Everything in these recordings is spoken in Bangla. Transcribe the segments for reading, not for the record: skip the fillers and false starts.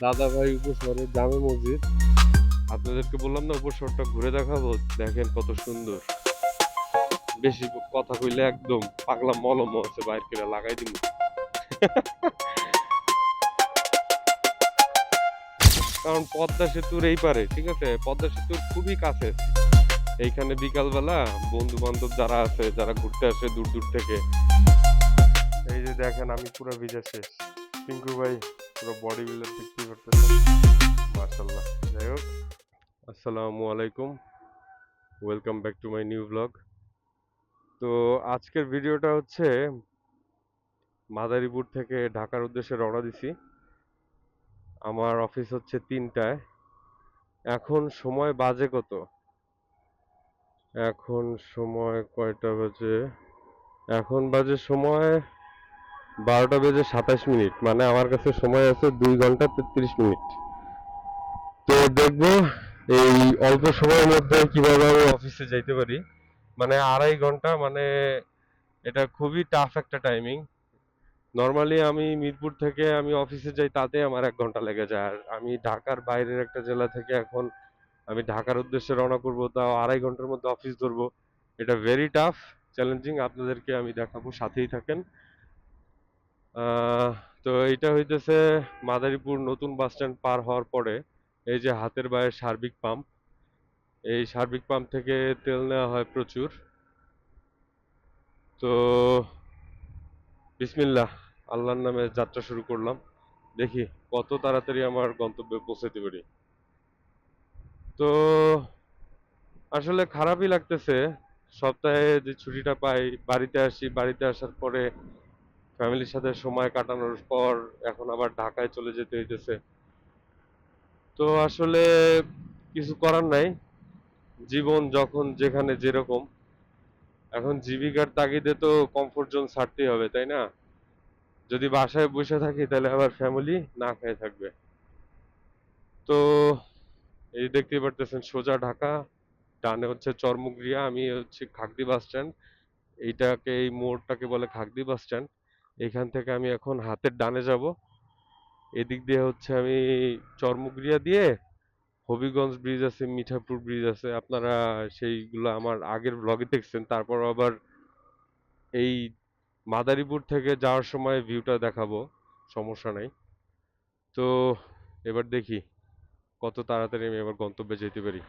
দাদাভাই উপশহরের জামে মসজিদ। আপনাদেরকে বললাম না উপশহরটা ঘুরে দেখাবো, দেখেন কত সুন্দর। বেশি কথা কইলে একদম পাগলা মলম আছে বাইর করে লাগাই দিব। কারণ পদ্মা সেতুর এই পারে, ঠিক আছে, পদ্মা সেতুর খুবই কাছে। এইখানে বিকালবেলা বন্ধু বান্ধব যারা আছে, যারা ঘুরতে আসে দূর দূর থেকে, এই যে দেখেন আমি পুরো ভিজা শেষ। পিঙ্কু ভাই পুরো বডি বিল্ডার দেখতে করতেছেন, মাশাল্লাহ। যাই হোক, আসসালামু আলাইকুম, welcome back to my new blog. তো আজকের ভিডিওটা হচ্ছে মাদারীপুর থেকে ঢাকার উদ্দেশ্যে রওনা দিছি। আমার অফিস হচ্ছে 3টায়। এখন সময় বাজে কত? এখন সময় কয়টা বাজে? এখন বাজে সময় 12:27, মানে আমার কাছে সময় আছে 2 ঘন্টা 33 মিনিট। তো দেখবো এই অল্প সময়ের মধ্যে কিভাবে আমি অফিসে যাইতে পারি। মানে 2.5 ঘন্টা, মানে এটা খুবই টাফ একটা টাইমিং। নর্মালি আমি মিরপুর থেকে আমি অফিসে যাই, তাতে আমার 1 ঘন্টা লেগে যায়। আর আমি ঢাকার বাইরের একটা জেলা থেকে এখন আমি ঢাকার উদ্দেশ্যে রওনা করবো, তাও 2.5 ঘন্টার মধ্যে অফিস ধরবো। এটা ভেরি টাফ, চ্যালেঞ্জিং। আপনাদেরকে আমি দেখাবো, সাথেই থাকেন। আহ, তো এইটা হইতেছে মাদারীপুর নতুন বাস স্ট্যান্ড পার হওয়ার পরে এই যে হাতের বাঁয়ে সার্বিক পাম্প। এই সার্বিক পাম্প থেকে তেল নেওয়া হয় প্রচুর। তো বিসমিল্লাহ, আল্লাহর নামে যাত্রা শুরু করলাম। দেখি কত তাড়াতাড়ি আমার গন্তব্যে পৌঁছাতে পারি। তো আসলে খারাপই লাগতেছে, সপ্তাহে যে ছুটিটা পাই, বাড়িতে আসি, বাড়িতে আসার পরে ফ্যামিলির সাথে সময় কাটানোর পর এখন আবার ঢাকায় চলে যেতে হইতেছে। তো আসলে কিছু করার নাই, জীবন যখন যেখানে যেরকম। এখন জীবিকার তাগিদে তো কমফোর্ট জোন ছাড়তেই হবে, তাই না? যদি বাসায় বসে থাকি তাহলে আবার ফ্যামিলি না খেয়ে থাকবে। তো এই দেখতেই পারতেছেন সোজা ঢাকা, ডানে হচ্ছে চরমুগরিয়া, আমি হচ্ছে খাগড়ি বাস স্ট্যান্ড। এইটাকে, এই মোড়টাকে বলে খাগড়ি বাস স্ট্যান্ড। এখান থেকে আমি এখন হাতের ডানে যাব। এদিক দিয়ে হচ্ছে আমি চরমুগরিয়া দিয়ে হবিগঞ্জ ব্রিজ আছে, মিঠাপুর ব্রিজ আছে, আপনারা সেইগুলো আমার আগের ব্লগে দেখছেন। তারপর আবার এই মাদারীপুর থেকে যাওয়ার সময় ভিউটা দেখাবো, সমস্যা নাই। তো এবার দেখি কত তাড়াতাড়ি আমি এবার গন্তব্যে যেতে পারি।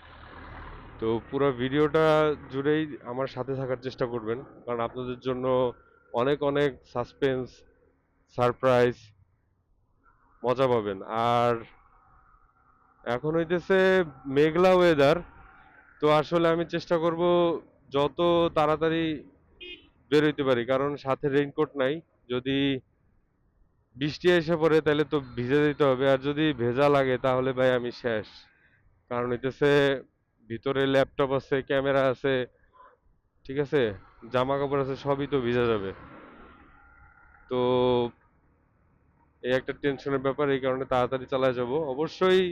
তো পুরো ভিডিওটা জুড়েই আমার সাথে থাকার চেষ্টা করবেন, কারণ আপনাদের জন্য অনেক অনেক সাসপেন্স, সারপ্রাইজ, মজা পাবেন। আর এখন হইতেছে মেঘলা ওয়েদার। তো আসলে আমি চেষ্টা করব যত তাড়াতাড়ি বের হইতে পারি, কারণ সাথে রেইনকোট নাই। যদি বৃষ্টি এসে পড়ে তাহলে তো ভিজে যেতে হবে, আর যদি ভেজা লাগে তাহলে ভাই আমি শেষ। কারণ হইতেছে ভিতরে ল্যাপটপ আছে, ক্যামেরা আছে, ঠিক আছে, জামা কাপড় আছে, সবই তো ভিজে যাবে। তো এই একটা টেনশনের ব্যাপার, এই কারণে তাড়াতাড়ি চালায় যাব অবশ্যই।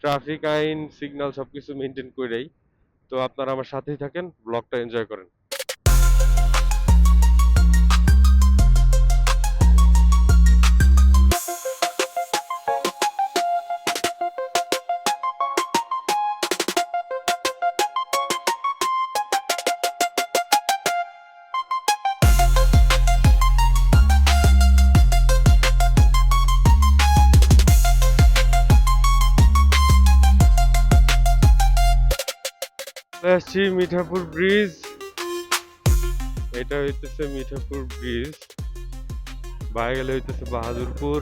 ট্রাফিক আইন, সিগন্যাল সবকিছু মেনটেন করেই। তো আপনারা আমার সাথেই থাকেন, ব্লগটা এনজয় করেন। আসছি মিঠাপুর ব্রিজ। এটা হইতেছে মিঠাপুর ব্রিজ, বাইরে গেলে হইতেছে বাহাদুরপুর।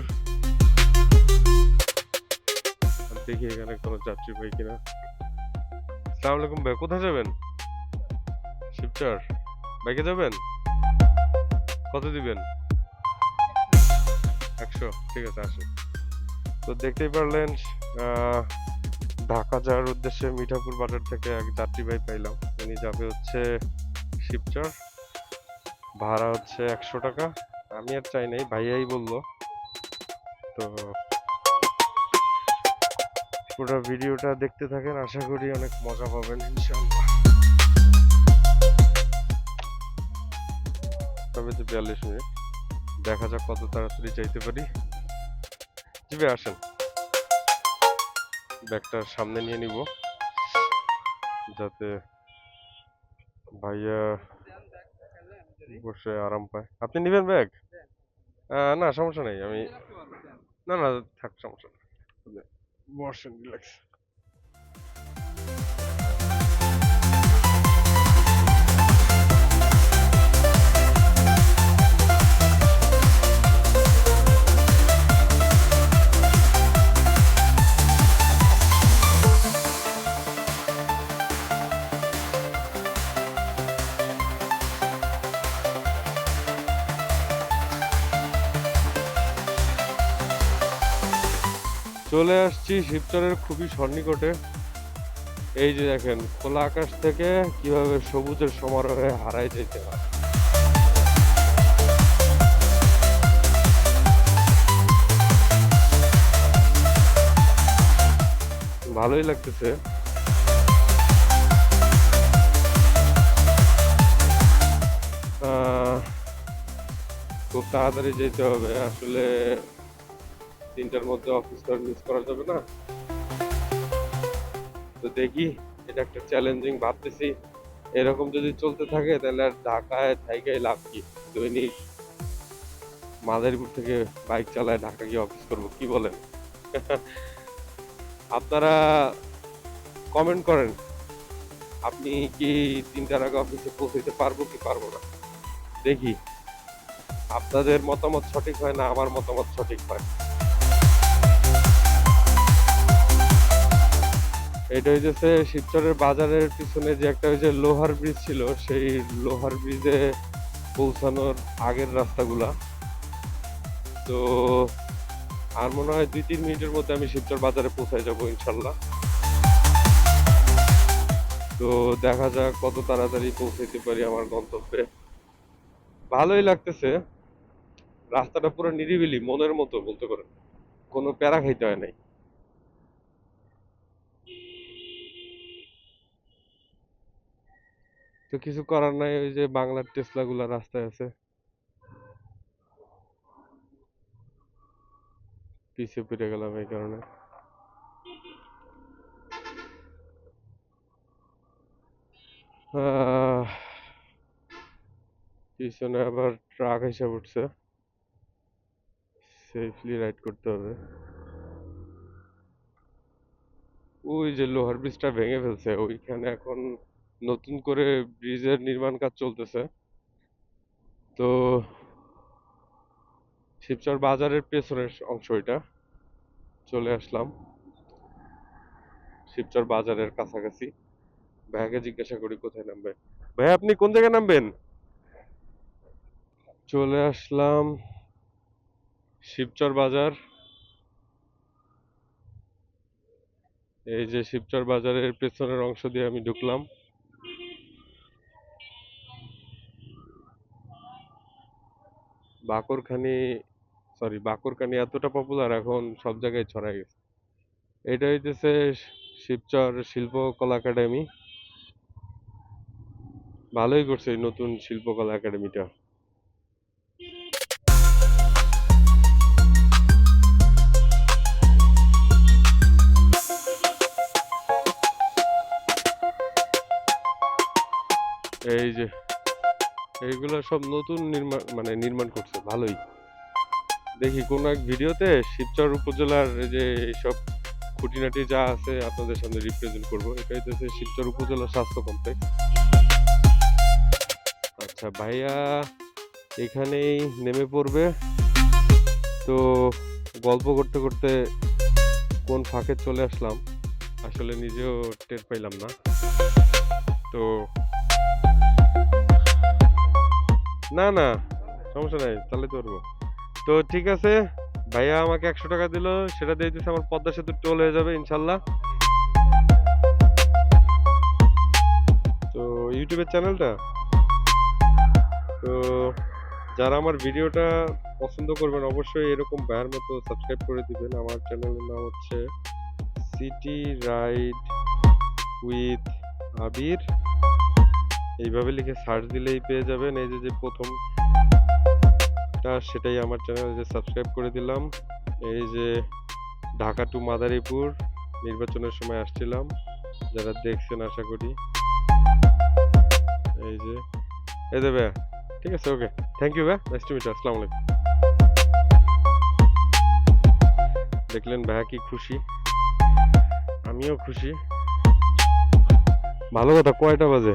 আর দেখি এখানে কোনো যাত্রী পাই কিনা। আসসালামু আলাইকুম ভাই, কোথায় যাবেন? শিবচর বাইকে যাবেন? কত দিবেন? 100, ঠিক আছে, আসুন। তো দেখতেই পারলেন, আহ, ঢাকা যাওয়ার উদ্দেশ্যে মিঠাপুর বাজার থেকে এক যাত্রী ভাই পাইলাম। উনি যাবে হচ্ছে শিবচর, ভাড়া হচ্ছে 100 টাকা। আমি আর চাই নাই, ভাইয়াই বললো। তো পুরো ভিডিওটা দেখতে থাকেন, আশা করি অনেক মজা পাবেন ইনশাআল্লাহ। তবে তো 42 মিনিট, দেখা যাক কত তাড়াতাড়ি যাইতে পারি। জি ভাই, আসেন। ব্যাগটার সামনে নিয়ে নিব যাতে ভাইয়া বসে আরাম পায়। আপনি নেবেন ব্যাগ? না সমস্যা নেই, আমি না না থাক, সমস্যা নেই, আপনি বসেন, রিল্যাক্স। চলে আসছি শিবচরের খুবই সন্নিকটে। এই যে দেখেন, খোলা আকাশ থেকে কিভাবে সবুজের সমারোহে হারায় যেতে হয়। ভালোই লাগতেছে। খুব তাড়াতাড়ি যেতে হবে আসলে, 3টার মধ্যে অফিস তো মিস করা যাবে না। তো দেখি, এটা একটা চ্যালেঞ্জিং ভাবতেছি। এরকম যদি চলতে থাকে তাহলে আর ঢাকায় থাইকাই লাভ কি? দৈনিক মাদারীপুর থেকে বাইক চালায় ঢাকা গিয়ে অফিস করবো, কি বলেন? আপনারা কমেন্ট করেন, আপনি কি 3টার আগে অফিসে পৌঁছাতে পারবো কি পারবো না। দেখি আপনাদের মতামত সঠিক হয় না আমার মতামত সঠিক হয়। এটা হইতেছে শিবচরের বাজারের পিছনে যে একটা ওই যে লোহার ব্রিজ ছিল, সেই লোহার ব্রিজে পৌঁছানোর আগের রাস্তাগুলা। তো আর মনে হয় 2-3 মিনিটের মধ্যে আমি শিবচর বাজারে পৌঁছায় যাবো ইনশাল্লাহ। তো দেখা যাক কত তাড়াতাড়ি পৌঁছাইতে পারি আমার গন্তব্যে। ভালোই লাগতেছে, রাস্তাটা পুরো নিরিবিলি, মনের মতো বলতে পারেন, কোনো প্যারা খাইতে হয় নাই। তো কিছু করার নাই, ওই যে বাংলার টেসলা গুলা রাস্তায় আছে, পিছিয়ে পড়ে গেলাম এই কারণে। পিছনে আবার ট্রাক এসে উঠছে, সেফলি রাইড করতে হবে। ওই যে লোহার ব্রিজটা ভেঙে ফেলছে, ওইখানে এখন নতুন করে ব্রিজের নির্মাণ কাজ চলতেছে। তো শিবচর বাজারের পেছনের অংশ এটা। চলে আসলাম শিবচর বাজারের কাছাকাছি। ভাইয়াকে জিজ্ঞাসা করি কোথায় নামবে। ভাইয়া আপনি কোন জায়গায় নামবেন? চলে আসলাম শিবচর বাজার। এই যে শিবচর বাজারের পেছনের অংশ দিয়ে আমি ঢুকলাম। বাকরখানি, সরি বাকরখানি এতটা পপুলার এখন সব জায়গায় ছড়াই গেছে। এটা হইতেছে শিবচর শিল্পকলা একাডেমি। ভালোই করছে এই নতুন শিল্পকলা একাডেমিটা। এই যে এইগুলা সব নতুন নির্মাণ করছে, ভালোই। দেখি কোন এক ভিডিওতে শিবচর উপজেলার যে সব খুঁটিনাটি যা আছে আপনাদের সামনে রিপ্রেজেন্ট করব। এটা হচ্ছে শিবচর উপজেলা স্বাস্থ্য কমপ্লেক্স। আচ্ছা ভাইয়া এখানেই নেমে পড়বে। তো গল্প করতে করতে কোন ফাঁকে চলে আসলাম আসলে নিজেও টের পাইলাম না। তো না না সমস্যা নাই, তাহলে তো পারবো। তো ঠিক আছে, ভাইয়া আমাকে 100 টাকা দিল, সেটা দিয়ে দিচ্ছে আমার পদ্মা সেতু টোল হয়ে যাবে ইনশাল্লাহ। তো ইউটিউবের চ্যানেলটা, তো যারা আমার ভিডিওটা পছন্দ করবেন অবশ্যই এরকম ভাইয়ের মতো সাবস্ক্রাইব করে দিবেন। আমার চ্যানেলের নাম হচ্ছে সিটি রাইড উইথ আবির, এইভাবে লিখে সার্চ দিলেই পেয়ে যাবেন। এই যে যে প্রথমটা সেটাই আমার চ্যানেল, যে সাবস্ক্রাইব করে দিলাম। এই যে ঢাকা টু মাদারীপুর নির্বাচনের সময় আসছিলাম, যারা দেখছেন আশা করি। এই যে এই যে ভাইয়া, ঠিক আছে, ওকে, থ্যাংক ইউ ভাইয়া, নাইস টু মিট ইউ, আসসালামু আলাইকুম। দেখলেন ভাইয়া কি খুশি, আমিও খুশি। ভালো কথা, কয়টা বাজে?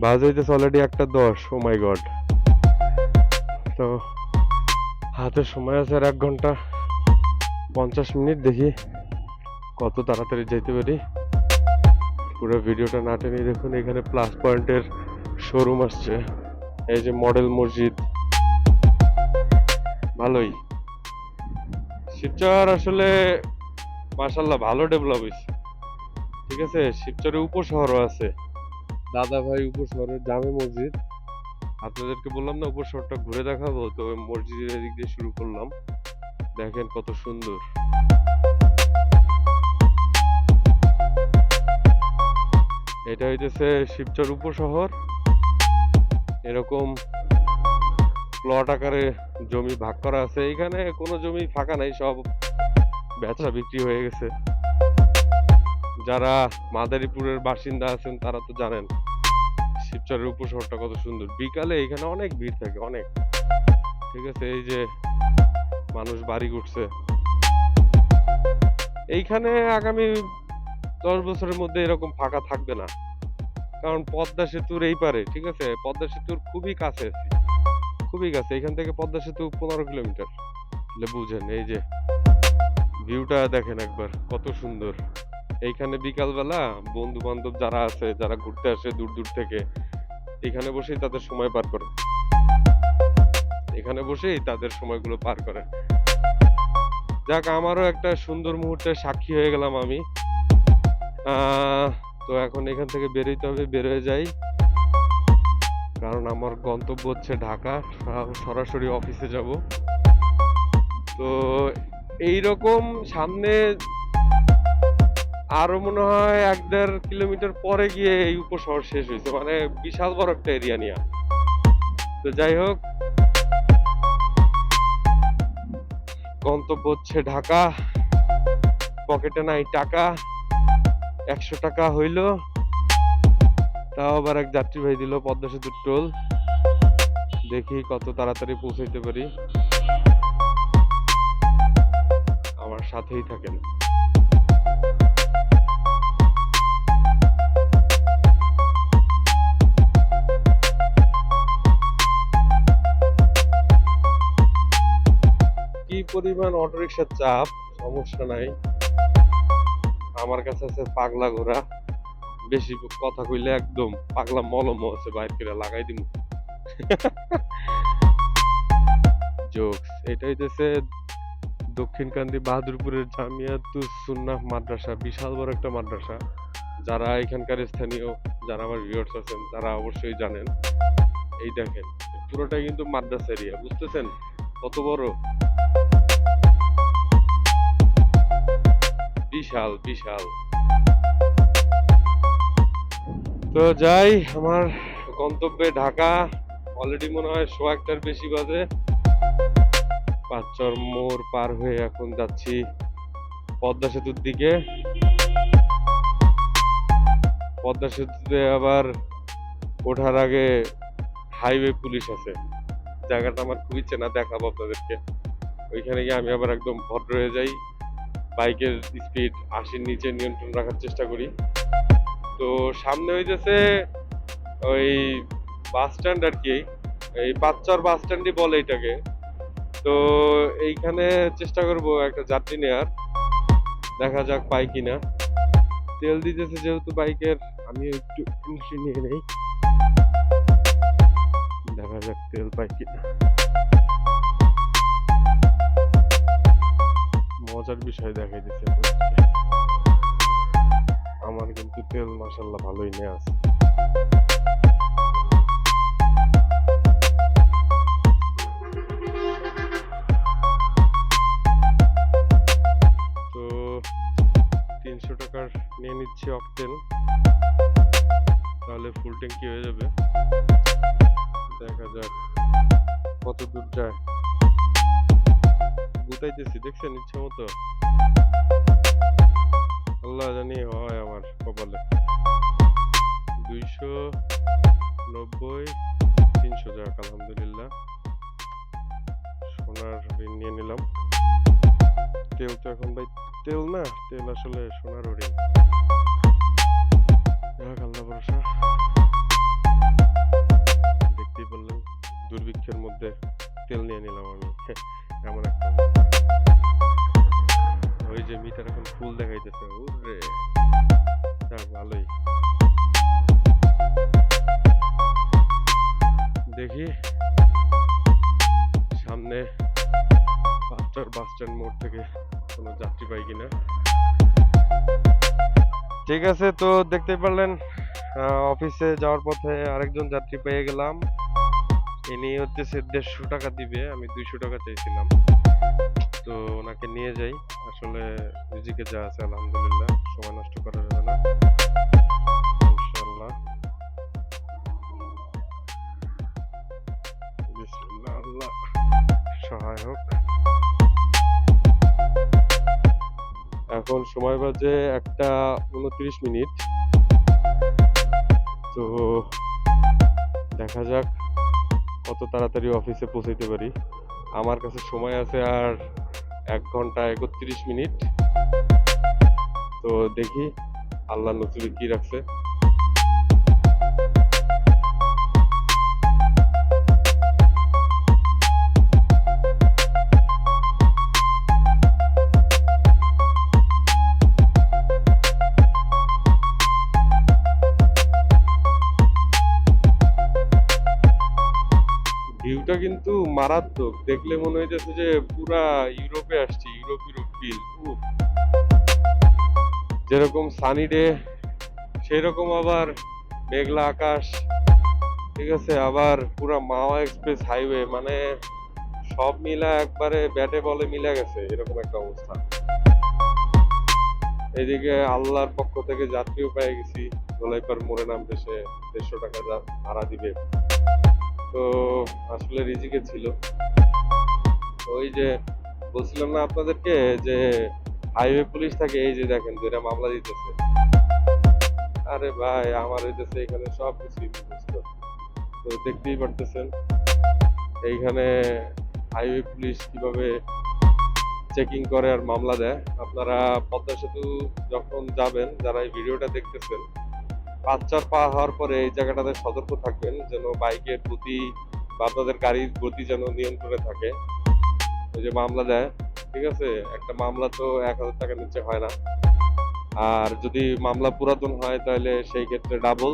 বাজে হইতেছে অলরেডি 1:10। ও মাই গড। তো হাতে সময় আছে আর 1 ঘন্টা 50 মিনিট। দেখি কত তাড়াতাড়ি যেতে পারি। পুরো ভিডিওটা না টেনে দেখুন, এখানে প্লাস পয়েন্টের শোরুম আসছে। এই যে মডেল মসজিদ, ভালোই। শিবচর আসলে মাশাল্লাহ ভালো ডেভেলপ হয়েছে, ঠিক আছে। শিবচরের উপশহরও আছে, দাদা ভাই উপশহরের জামে মসজিদ। আপনাদেরকে বললাম না উপশহরটা ঘুরে দেখাবো, তো ওই মসজিদের দিক দিয়ে শুরু করলাম। দেখেন কত সুন্দর। এটা হইতেছে শিবচর উপশহর। এরকম প্লট আকারে জমি ভাগ করা আছে। এখানে কোনো জমি ফাঁকা নাই, সব বেচা বিক্রি হয়ে গেছে। যারা মাদারীপুরের বাসিন্দা আছেন তারা তো জানেন শিবচরের উপশহরটা কত সুন্দর। বিকালে এখানে অনেক ভিড় থাকে, অনেক, ঠিক আছে। এই যে মানুষ বাড়ি করছে এইখানে। আগামী 10 বছরের মধ্যে এরকম ফাঁকা থাকবে না, কারণ পদ্মা সেতুর এই পারে, ঠিক আছে, পদ্মা সেতুর খুবই কাছে, খুবই কাছে। এখান থেকে পদ্মা সেতু 15 কিলোমিটার। বুঝেন, এই যে ভিউটা দেখেন একবার, কত সুন্দর। এইখানে বিকালবেলা বন্ধু বান্ধব যারা আছে, যারা ঘুরতে আসে দূর দূর থেকে, এখানে বসেই তাদের সময় পার করে, এখানে বসেই তাদের সময়গুলো পার করে। যাক, আমারও একটা সুন্দর মুহূর্তের সাক্ষী হয়ে গেলাম আমি। তো এখন এখান থেকে বেরোইতে হবে, বেরোয় যাই, কারণ আমার গন্তব্য হচ্ছে ঢাকা। সরাসরি অফিসে যাব। তো এইরকম সামনে আরো মনে হয় 1-1.5 কিলোমিটার পরে গিয়ে এই উপশহর শেষ হয়েছে, মানে বিশাল বড় একটা এরিয়া নিয়ে। তো যাই হোক, গন্তব্য হচ্ছে ঢাকা। পকেটে নাই টাকা, 100 টাকা হইল, তাও আবার এক যাত্রী ভাই দিল পদ্মা সেতুর টোল। দেখি কত তাড়াতাড়ি পৌঁছাইতে পারি। আমার সাথেই থাকেন। কি পরিমাণ অটোরিকশার চাপ, সমস্যা নাই। আমার কাছে আছে পাগলা ঘোড়া, বেশি কথা কইলে একদম পাগলা মলমও আছে, বাইর করে লাগাই দিব। জোকস। এটা হইতেছে দক্ষিণকান্দি বাহাদুরপুরের জামিয়াতুস সুন্নাহ মাদ্রাসা, বিশাল বড় একটা মাদ্রাসা। যারা এখানকার স্থানীয়, যারা আমার ভিউয়ার্স আছেন, তারা অবশ্যই জানেন। এই দেখেন, পুরোটাই কিন্তু মাদ্রাসা এরিয়া, বুঝতেছেন কত বড়, বিশাল বিশাল। তো যাই, আমার গন্তব্যে ঢাকা। অলরেডি মনে হয় 1:15 বেশি বাজে। পাঁচচর মোড় পার হয়ে এখন যাচ্ছি পদ্মা সেতুর দিকে। পদ্মা সেতুতে আবার ওঠার আগে হাইওয়ে পুলিশ আছে। জায়গাটা আমার খুবই চেনা, দেখাবো আপনাদেরকে। ওইখানে গিয়ে আমি আবার একদম ভদ্র হয়ে যাই, বাইকের স্পিড 80-র নিচে নিয়ন্ত্রণ রাখার চেষ্টা করি। তো সামনে হইতেছে ওই বাস স্ট্যান্ড আর কি, এই পাঁচচর বাস স্ট্যান্ডই বলে এটাকে। তো এইখানে চেষ্টা করব একটা যাত্রী নেয়ার, দেখা যাক পাই কিনা। তেল দিতেছে যেহেতু বাইকের, আমি একটু এন্ট্রি নিয়ে নেই, দেখা যাক তেল পাই কিনা। মজার বিষয় দেখাই দিচ্ছে, আমার কিন্তু তেল মাশাল্লাহ ভালোই নেওয়া আছে। তো 300 টাকার নিয়ে নিচ্ছি অকটেন, তাহলে ফুল ট্যাঙ্কি হয়ে যাবে। দেখা যাক কত দূর যায়। গুতাইতেছি, দেখছেন ইচ্ছা মতো। কতগুলা জানি হয় আমার কপালে। 290, 300, যাক আলহামদুলিল্লাহ। সোনার ঋণ নিয়ে নিলাম। তেল তো এখন ভাই তেল না, তেল আসলে সোনার ঋণ। যাক আল্লাহ ভরসা। দেখতেই পারলেন দুর্ভিক্ষের মধ্যে তেল নিয়ে নিলাম আমি। এমন একটা অবস্থা। ওই যে মিটার এখন ফুল দেখাইতেছে। ওরে যাক ভালোই। দেখি সামনে বাস স্ট্যান্ড মোড় থেকে কোনো যাত্রী পাই কিনা। ঠিক আছে, তো দেখতেই পারলেন অফিসে যাওয়ার পথে আরেকজন যাত্রী পেয়ে গেলাম। ইনি হচ্ছে 150 টাকা দিবে, আমি 200 টাকা চাইছিলাম। তো ওনাকে নিয়ে যাই। আসলে রিজিকে যা আছে আলহামদুলিল্লাহ, সময় নষ্ট করা যাবে না ইনশাআল্লাহ। বিসমিল্লাহ, আল্লাহ সহায় হোক। এখন সময় বাজে 1:29। তো দেখা যাক কত তাড়াতাড়ি অফিসে পৌঁছাইতে পারি। আমার কাছে সময় আছে আর 1 ঘন্টা 31 মিনিট। তো দেখি আল্লাহ নসিবে কি রাখছে। ভিউটা কিন্তু মারাত্মক, দেখলে মনে হইতেছে যে পুরা ইউরোপে আসছি, ইউরোপ ফিল। যেরকম সানি ডে সেই রকম আবার মেঘলা আকাশ, ঠিক আছে, আবার পুরা মাওয়া এক্সপ্রেস হাইওয়ে, মানে সব মিলা একবারে ব্যাটে বলে মিলে গেছে এরকম একটা অবস্থা। এদিকে আল্লাহর পক্ষ থেকে যাত্রীও পেয়ে গেছি। গোলাইপার মোড়ে নামতে সে 150 টাকা ভাড়া দিবে। তো আসলে রিজিকে ছিল। ওই যে বলছিলাম না আপনাদেরকে যে হাইওয়ে পুলিশ থাকে, এই যে দেখেন দুইটা মামলা দিতেছে। আরে ভাই আমার হইতেছে এখানে সব কিছুই মুখস্থ। তো দেখতেই পারতেছেন এইখানে হাইওয়ে পুলিশ কিভাবে চেকিং করে আর মামলা দেয়। আপনারা পদ্মা সেতু যখন যাবেন, যারা এই ভিডিওটা দেখতেছেন, 5-4 পা হওয়ার পরে এই জায়গাটাতে সতর্ক থাকবেন যেন বাইকের গতি বা আপনাদের গাড়ির গতি যেন নিয়ন্ত্রণে থাকে। ওই যে মামলা দেয়, ঠিক আছে, একটা মামলা তো 1000 টাকার নিচে হয় না। আর যদি মামলা পুরাতন হয় তাহলে সেই ক্ষেত্রে ডাবল।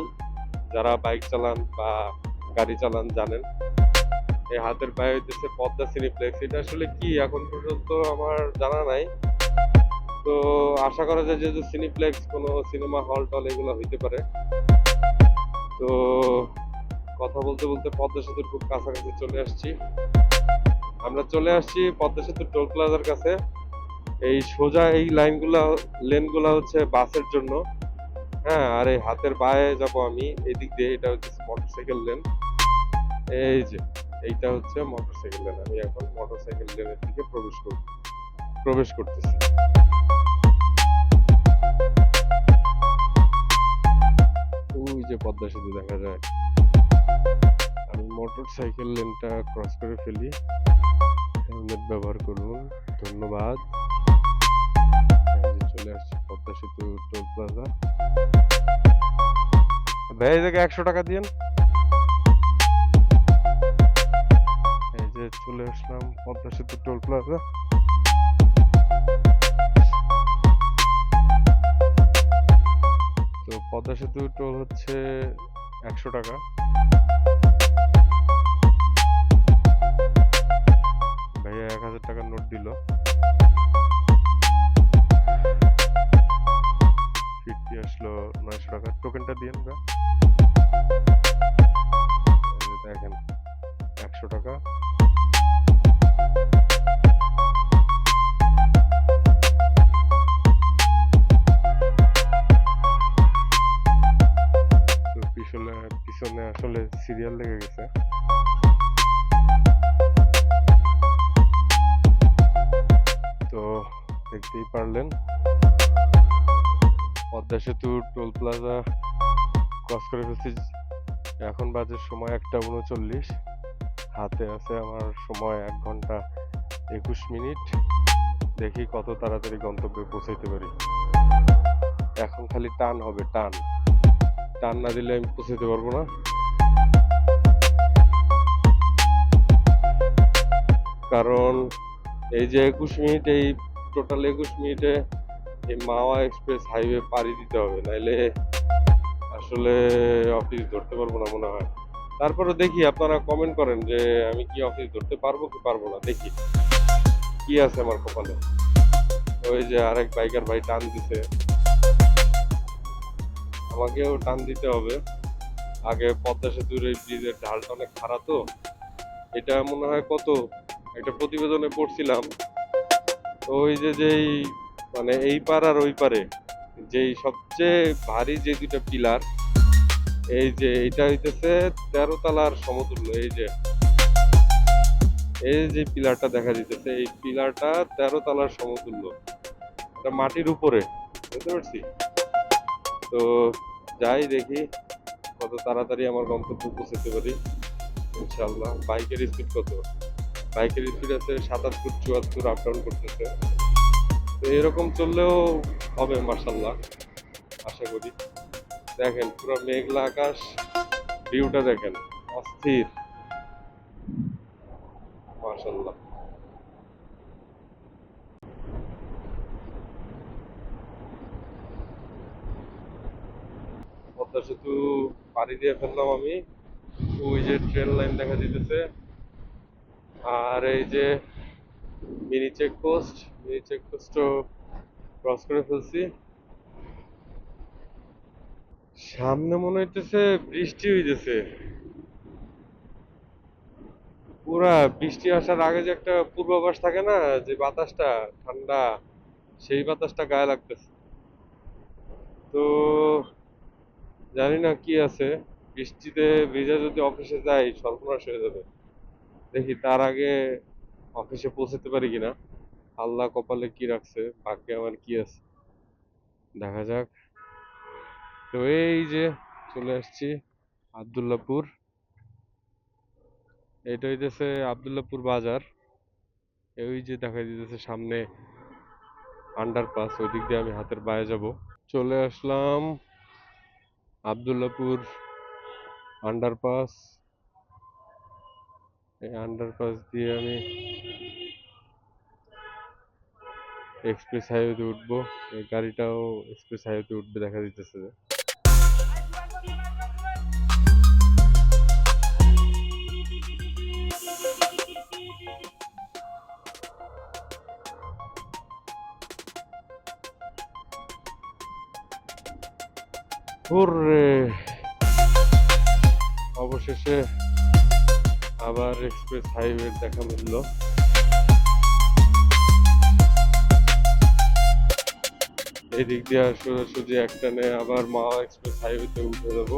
যারা বাইক চালান বা গাড়ি চালান জানেন। এই হাতের পায়ে হইতেছে পদ্মা সিনিপ্লেক্স। এটা আসলে কি এখন পর্যন্ত আমার জানা নাই। তো আশা করা যায় যে সিনিপ্লেক্স কোনো সিনেমা হল টল এগুলো হইতে পারে। তো কথা বলতে বলতে পদ্মা সেতুর খুব কাছাকাছি চলে আসছি। আমরা চলে আসছি পদ্মা সেতুর টোল প্লাজার কাছে। এই সোজা এই লেনগুলা হচ্ছে বাসের জন্য। হ্যাঁ, আর এই হাতের বায়ে যাব আমি এদিক দিয়ে, এটা হচ্ছে মোটরসাইকেল লেন। এই যে এইটা হচ্ছে মোটরসাইকেল লেন। আমি এখন মোটরসাইকেল লেনের দিকে প্রবেশ করতেছি। ওই যে পদ্মা সেতু দেখা যায়। আমি মোটরসাইকেল লেনটা ক্রস করে ফেলি। হেলমেট ব্যবহার করুন, ধন্যবাদ। চলে আসছি পদ্মা সেতু টোল প্লাজা। ভাই এই জায়গায় 100 টাকা দিয়েন। এই যে চলে আসলাম পদ্মা সেতু টোল প্লাজা। তো পদ্মা সেতু টোল হচ্ছে 100 টাকা। ভাইয়া 1000 টাকার নোট দিল। ফিরতি আসলো 900 টাকা। টোকেনটা দিয়েন গা। দেখেন 100 টাকা। তো পিছনে আসলে সিরিয়াল লেগে গেছে। তো দেখতেই পারলেন পদ্মা সেতু টোল প্লাজা ক্রস করে ফেলছি। এখন বাজে সময় 1:39। হাতে আছে আমার সময় 1 ঘন্টা 21 মিনিট। দেখি কত তাড়াতাড়ি গন্তব্যে পৌঁছাইতে পারি। এখন খালি টান হবে, টান টান না দিলে আমি পৌঁছাতে পারবো না। কারণ এই যে 21 মিনিট, এই টোটাল 21 মিনিটে এই মাওয়া এক্সপ্রেস হাইওয়ে পাড়ি দিতে হবে, নাইলে আসলে অফিস ধরতে পারবো না মনে হয়। তারপরে দেখি, আপনারা কমেন্ট করেন যে আমি কি অফিস ধরতে পারবো কি পারবো না, দেখি কি আছে আমার কপালে। ওই যে আরেক বাইকার ভাই টান দিছে, আমাকেও টান দিতে হবে। আগে পদ্মা সেতুর এই ব্রিজের ঢালটা অনেক খারাপ, তো এটা মনে হয় কত একটা প্রতিবেদনে পড়ছিলাম। তো ওই যে যেই মানে এই পার আর ওই পারে যেই সবচেয়ে ভারী যে দুইটা পিলার, এই যে এটা হইতেছে 13 তলার সমতুল্য। এই যে পিলারটা দেখা দিতেছে, এই পিলারটা 13 তলার সমতুল্য। এটা মাটির উপরে, বুঝতে পারছি। তো যাই দেখি কত তাড়াতাড়ি আমার গন্তব্য পৌঁছাতে পারি ইনশাল্লাহ। বাইকের স্পিড কত? বাইকের স্পিড আছে 77-74, আপ ডাউন করতেছে। তো এরকম চললেও হবে মাশাল্লাহ, আশা করি। দেখেন পুরো মেঘলা আকাশ, ভিউটা দেখেন, অস্থির মাশাল্লাহ। পদ্মা সেতু পাড়ি দিয়ে ফেললাম আমি। ওই যে ট্রেন লাইন দেখা দিতেছে, আর এই যে মিনি চেকপোস্টও ক্রস করে ফেলছি। সামনে মনে হইতেছে বৃষ্টি হইতেছে। পুরা বৃষ্টি আসার আগে যে একটা পূর্বাভাস থাকে না, যে বাতাসটা ঠান্ডা, সেই বাতাসটা গায়ে লাগতেছে। তো জানি না কি আছে, বৃষ্টিতে ভিজে যদি অফিসে যাই সর্বনাশ হয়ে যাবে। দেখি তার আগে অফিসে পৌঁছাতে পারি কিনা। আল্লাহ কপালে কি রাখছে, ভাগ্যে আমার কি আছে, দেখা যাক। তো এই যে চলে আসছি আব্দুল্লাহপুর। এটা হইতেছে আব্দুল্লাহপুর বাজার। ওই যে দেখা দিতেছে সামনে আন্ডারপাস, ওই দিক দিয়ে আমি হাতের বায়ে যাব। চলে আসলাম আব্দুল্লাহপুর আন্ডারপাস। এই আন্ডারপাস দিয়ে আমি এক্সপ্রেস হাইওয়েতে উঠবো। এই গাড়িটাও এক্সপ্রেস হাইওয়েতে উঠবে দেখা দিতেছে যে। ওরে, অবশেষে আবার এক্সপ্রেস হাইওয়ে দেখা মিলল। এদিক দিয়ে সোজাসুজি একটানে আবার মাওয়া এক্সপ্রেস হাইওয়েতে উঠে যাবো।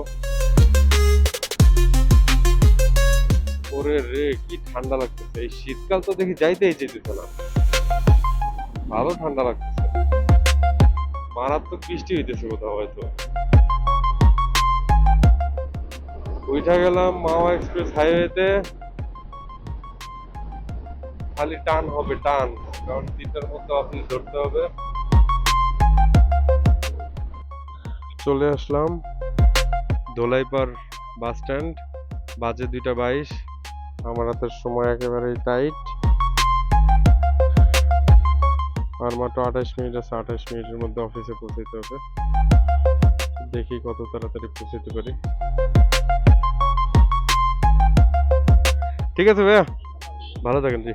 ওরে রে, কি ঠান্ডা লাগতেছে! এই শীতকাল তো দেখি যাইতেই যেতেছে না, ভালো ঠান্ডা লাগতেছে। মারাত্মক বৃষ্টি হইতেছে কোথাও হয়তো। উঠা গেলাম মাওয়া এক্সপ্রেস হাইওয়েতে, খালি টান হবে টান, কারণ 3টার মধ্যে অফিস ধরতে হবে। চলে আসলাম ধোলাইপাড় বাস স্ট্যান্ড। বাজে 2:22। আমার হাতের সময় একেবারেই টাইট, আর মাত্র 28 মিনিট আছে। 28 মিনিটের মধ্যে অফিসে পৌঁছাতে হবে। দেখি কত তাড়াতাড়ি পৌঁছাতে পারি। ঠিক আছে ভাইয়া, ভালো থাকেন। জি,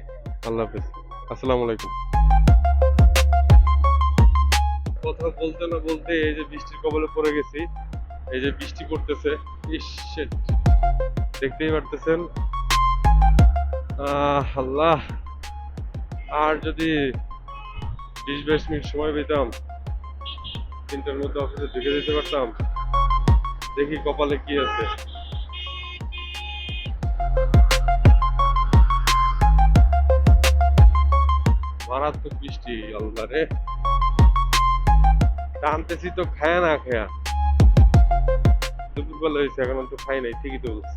আল্লাহ হাফিজ, আসসালামু আলাইকুম। কথা বলতে না বলতে এই যে বৃষ্টির কবলে পড়ে গেছি। এই যে বৃষ্টি পড়তেছে, ইস শিট, দেখতেই পারতেছেন। আল্লাহ, আর যদি 20-22 মিনিট সময় পেতাম, 3টার মধ্যে অফিসে ঢুকে দিতে পারতাম। দেখি কপালে কি আছে। মারাত্মক বৃষ্টি, আল্লাহ রে। টানতেছি তো খায়া না খায়া। দুপুরবেলা হয়েছে এখন তো খাই নাই, ঠিকই তো বলছি।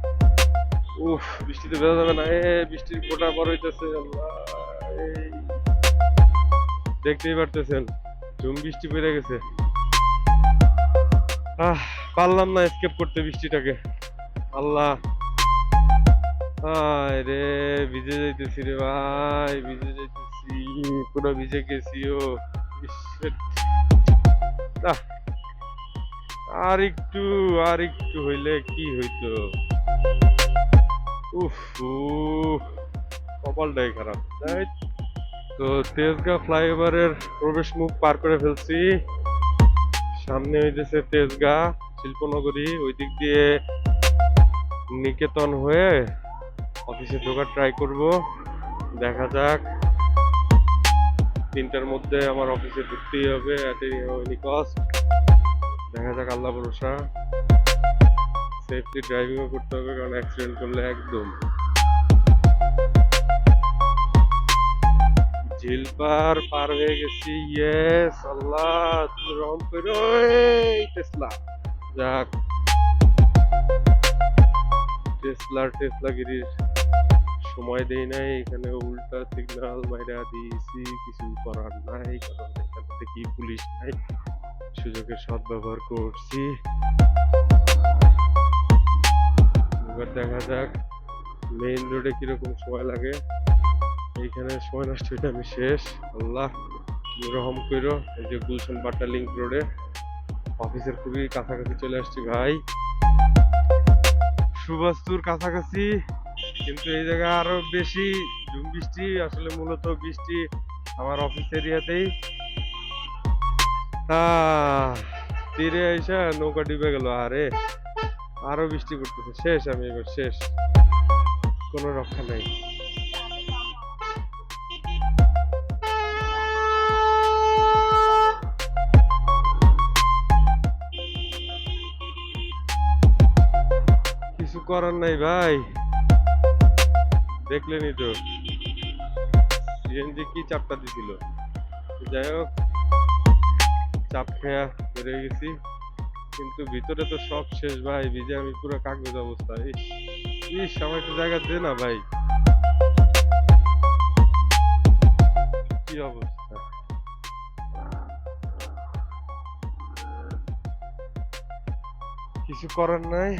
উফ, বৃষ্টিতে বেরো যাবে না, বৃষ্টির ফোঁটা বড় হইতেছে। আল্লাহ, এই দেখতেই পারতেছেন ঝুম বৃষ্টি পড়ে গেছে। আহ, পারলাম না এসকেপ করতে বৃষ্টিটাকে। আল্লাহ, হায় রে, ভিজে যাইতেছি রে ভাই, ভিজে যাইতেছি, পুরো ভিজে গেছি। ও ইস, আহ, আর একটু হইলে কি হইতো। উফ উফ, কপালটাই খারাপ। ধ্যাৎ। তো তেজগাঁ ফ্লাইওভারের প্রবেশ মুখ পার করে ফেলছি। সামনে হইতেছে তেজগাঁ শিল্পনগরী, ওই দিক দিয়ে নিকেতন হয়ে অফিসে ঢোকার ট্রাই করব। দেখা যাক, 3টার মধ্যে আমার অফিসে ঢুকতেই হবে, অ্যাট এনি কস্ট। দেখা যাক, আল্লাহ ভরসা। সেফটি ড্রাইভিংও করতে হবে, কারণ অ্যাক্সিডেন্ট করলে একদম। ঝিলপার পার হয়ে গেছি। ইয়েস, আল্লাহ তুমি রহম করো। এই টেসলা, যাক, টেসলাগিরির সময় দেই নাই, এখানে উল্টা সিগন্যাল মাইরা দিয়েছি, কিছু করার নাই, কারণ এখানে দেখি পুলিশ নাই, সুযোগের সদ্ব্যবহার করছি। এবার দেখা যাক মেইন রোডে কিরকম সময় লাগে। এইখানে সময় নষ্ট হইতে আমি শেষ। আল্লাহ তুমি রহম করো। এই যে গুলশান বাট্টা লিংক রোডে অফিসের খুবই কাছাকাছি চলে আসছি ভাই, সুবাস্তুর কাছাকাছি। কিন্তু এই জায়গা আরো বেশি ঝুম বৃষ্টি, আসলে মূলত বৃষ্টি আমার অফিস এরিয়াতেই। তীরে এসে নৌকা ডুবে গেল। আরে আরো বৃষ্টি পড়তেছে। শেষ, আমি এবার শেষ, কোনো রক্ষা নাই। কিছু করার নাই ভাই, দেখলেনই তো সিএনজি কি চাপটা দিছিল। যাই হোক, চাপ খেয়া বেরিয়ে গেছি, কিন্তু ভিতরে তো সব শেষ ভাই, ভিজে আমি পুরো কাগজ অবস্থা। ইস ইস, আমার একটু জায়গা দে না ভাই, কি অবস্থা। কিছু করার নাই।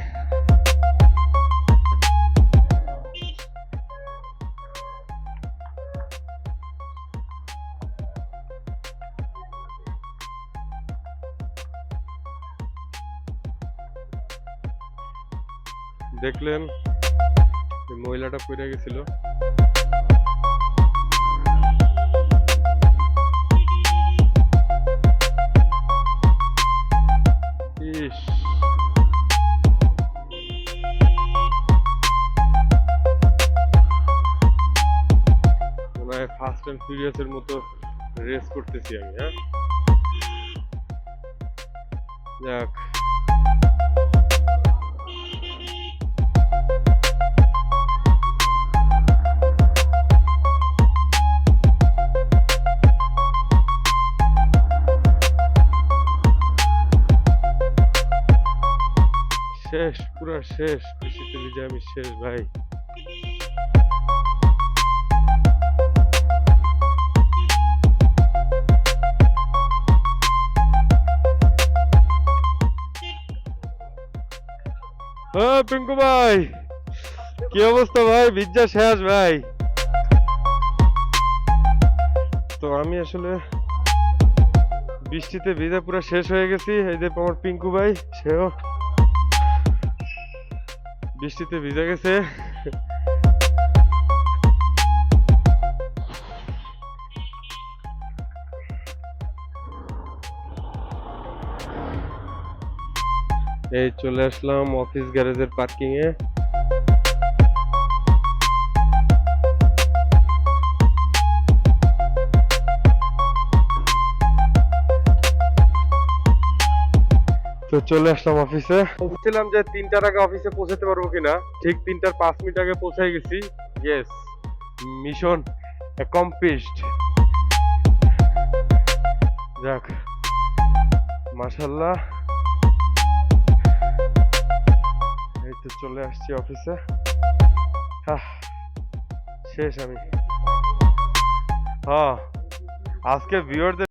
দেখলেন মহিলাটা পড়ে গেছিল। ইস, মনে হয় ফাস্ট অ্যান্ড ফিউরিয়াস এর মতো রেস করতেছি আমি। হ্যাঁ, যাক, শেষ, পুরো শেষ, বৃষ্টিতে ভিজে আমি শেষ ভাই। হ্যাঁ পিঙ্কু ভাই, কি অবস্থা ভাই? ভিজা শেষ ভাই। তো আমি আসলে বৃষ্টিতে ভিজা পুরো শেষ হয়ে গেছি। এই যে আমার পিঙ্কু ভাই, সেও বৃষ্টিতে ভিজে গেছে। এই চলে আসলাম অফিস গ্যারেজের পার্কিং এ। তো চলে আসলাম অফিসে। বলছিলাম যে 3টার আগে অফিসে পৌঁছাতে পারবো কিনা, ঠিক 3টার 5 মিনিট আগে পৌঁছে গেছি। Yes, mission accomplished. যাক, মাশাআল্লাহ, এই তো চলে আসছি অফিসে। আহ, শেষ আমি। হ্যাঁ, আজকে ভিউয়ারদের